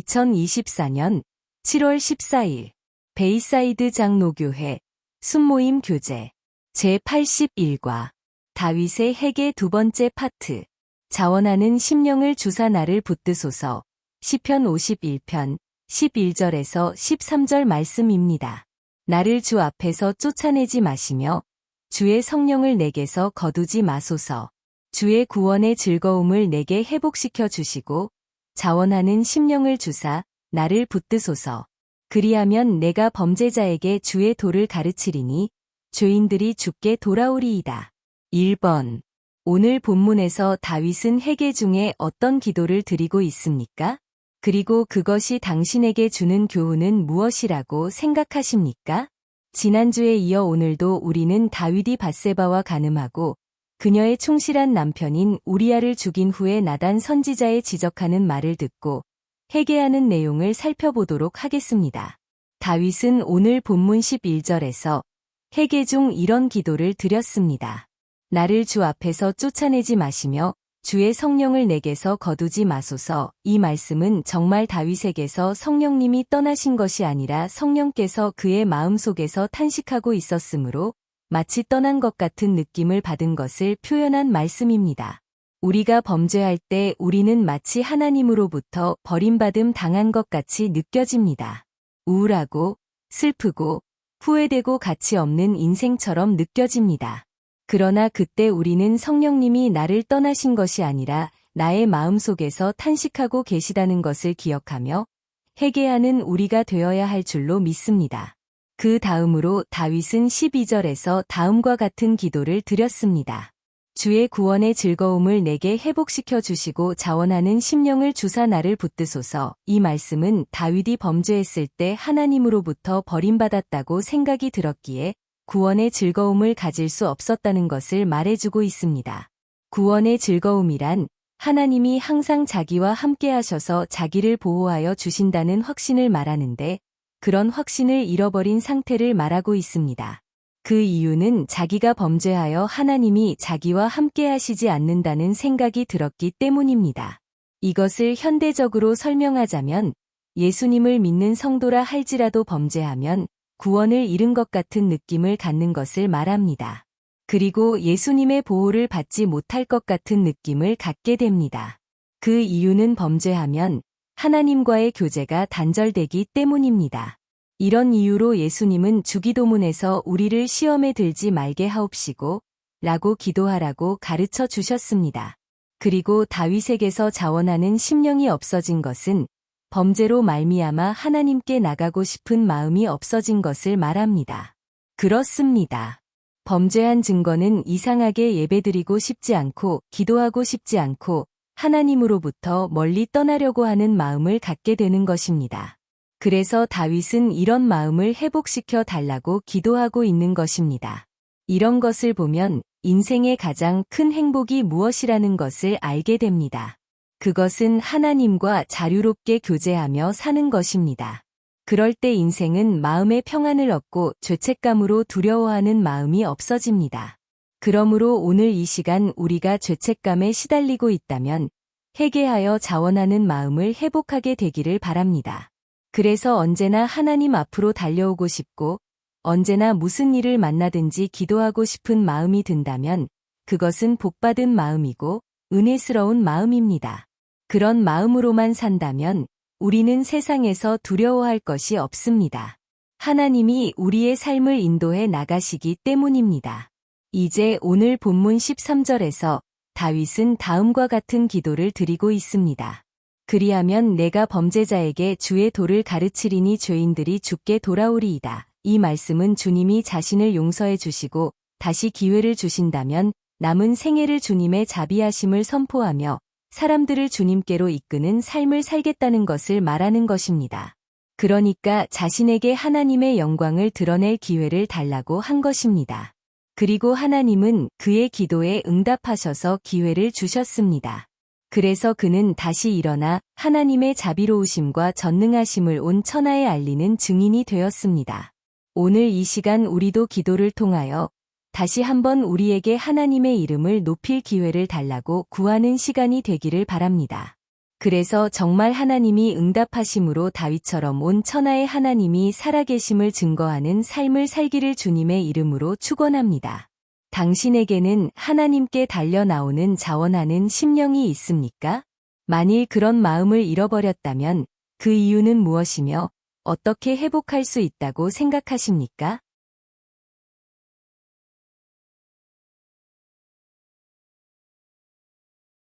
2024년 7월 14일 베이사이드 장로교회 순모임 교재 제81과 다윗의 핵의 두 번째 파트 자원하는 심령을 주사 나를 붙드소서 시편 51편 11절에서 13절 말씀입니다. 나를 주 앞에서 쫓아내지 마시며 주의 성령을 내게서 거두지 마소서. 주의 구원의 즐거움을 내게 회복시켜 주시고 자원하는 심령을 주사 나를 붙드소서. 그리하면 내가 범죄자에게 주의 도를 가르치리니 죄인들이 주께 돌아오리이다. 1번. 오늘 본문에서 다윗은 회개 중에 어떤 기도를 드리고 있습니까? 그리고 그것이 당신에게 주는 교훈은 무엇이라고 생각하십니까? 지난주에 이어 오늘도 우리는 다윗이 밧세바와 간음하고 그녀의 충실한 남편인 우리아를 죽인 후에 나단 선지자의 지적하는 말을 듣고 회개하는 내용을 살펴보도록 하겠습니다. 다윗은 오늘 본문 11절에서 회개 중 이런 기도를 드렸습니다. 나를 주 앞에서 쫓아내지 마시며 주의 성령을 내게서 거두지 마소서. 이 말씀은 정말 다윗에게서 성령님이 떠나신 것이 아니라 성령께서 그의 마음속에서 탄식하고 있었으므로 마치 떠난 것 같은 느낌을 받은 것을 표현한 말씀입니다. 우리가 범죄할 때 우리는 마치 하나님으로부터 버림받음 당한 것 같이 느껴집니다. 우울하고 슬프고 후회되고 가치 없는 인생처럼 느껴집니다. 그러나 그때 우리는 성령님이 나를 떠나신 것이 아니라 나의 마음속에서 탄식하고 계시다는 것을 기억하며 회개하는 우리가 되어야 할 줄로 믿습니다. 그 다음으로 다윗은 12절에서 다음과 같은 기도를 드렸습니다. 주의 구원의 즐거움을 내게 회복시켜 주시고 자원하는 심령을 주사 나를 붙드소서. 이 말씀은 다윗이 범죄했을 때 하나님으로부터 버림받았다고 생각이 들었기에 구원의 즐거움을 가질 수 없었다는 것을 말해주고 있습니다. 구원의 즐거움이란 하나님이 항상 자기와 함께 하셔서 자기를 보호하여 주신다는 확신을 말하는데 그런 확신을 잃어버린 상태를 말하고 있습니다. 그 이유는 자기가 범죄하여 하나님이 자기와 함께 하시지 않는다는 생각이 들었기 때문입니다. 이것을 현대적으로 설명하자면 예수님을 믿는 성도라 할지라도 범죄하면 구원을 잃은 것 같은 느낌을 갖는 것을 말합니다. 그리고 예수님의 보호를 받지 못할 것 같은 느낌을 갖게 됩니다. 그 이유는 범죄하면 하나님과의 교제가 단절되기 때문입니다. 이런 이유로 예수님은 주기도문에서 우리를 시험에 들지 말게 하옵시고 라고 기도하라고 가르쳐 주셨습니다. 그리고 다윗에게서 자원하는 심령이 없어진 것은 범죄로 말미암아 하나님께 나가고 싶은 마음이 없어진 것을 말합니다. 그렇습니다. 범죄한 증거는 이상하게 예배드리고 싶지 않고 기도하고 싶지 않고 하나님으로부터 멀리 떠나려고 하는 마음을 갖게 되는 것입니다. 그래서 다윗은 이런 마음을 회복시켜 달라고 기도하고 있는 것입니다. 이런 것을 보면 인생의 가장 큰 행복이 무엇이라는 것을 알게 됩니다. 그것은 하나님과 자유롭게 교제하며 사는 것입니다. 그럴 때 인생은 마음의 평안을 얻고 죄책감으로 두려워하는 마음이 없어집니다. 그러므로 오늘 이 시간 우리가 죄책감에 시달리고 있다면 회개하여 자원하는 마음을 회복하게 되기를 바랍니다. 그래서 언제나 하나님 앞으로 달려오고 싶고 언제나 무슨 일을 만나든지 기도하고 싶은 마음이 든다면 그것은 복받은 마음이고 은혜스러운 마음입니다. 그런 마음으로만 산다면 우리는 세상에서 두려워할 것이 없습니다. 하나님이 우리의 삶을 인도해 나가시기 때문입니다. 이제 오늘 본문 13절에서 다윗은 다음과 같은 기도를 드리고 있습니다. 그리하면 내가 범죄자에게 주의 도를 가르치리니 죄인들이 주께 돌아오리이다. 이 말씀은 주님이 자신을 용서해 주시고 다시 기회를 주신다면 남은 생애를 주님의 자비하심을 선포하며 사람들을 주님께로 이끄는 삶을 살겠다는 것을 말하는 것입니다. 그러니까 자신에게 하나님의 영광을 드러낼 기회를 달라고 한 것입니다. 그리고 하나님은 그의 기도에 응답하셔서 기회를 주셨습니다. 그래서 그는 다시 일어나 하나님의 자비로우심과 전능하심을 온 천하에 알리는 증인이 되었습니다. 오늘 이 시간 우리도 기도를 통하여 다시 한번 우리에게 하나님의 이름을 높일 기회를 달라고 구하는 시간이 되기를 바랍니다. 그래서 정말 하나님이 응답하심으로 다윗처럼 온 천하의 하나님이 살아계심을 증거하는 삶을 살기를 주님의 이름으로 축원합니다. 당신에게는 하나님께 달려 나오는 자원하는 심령이 있습니까? 만일 그런 마음을 잃어버렸다면 그 이유는 무엇이며 어떻게 회복할 수 있다고 생각하십니까?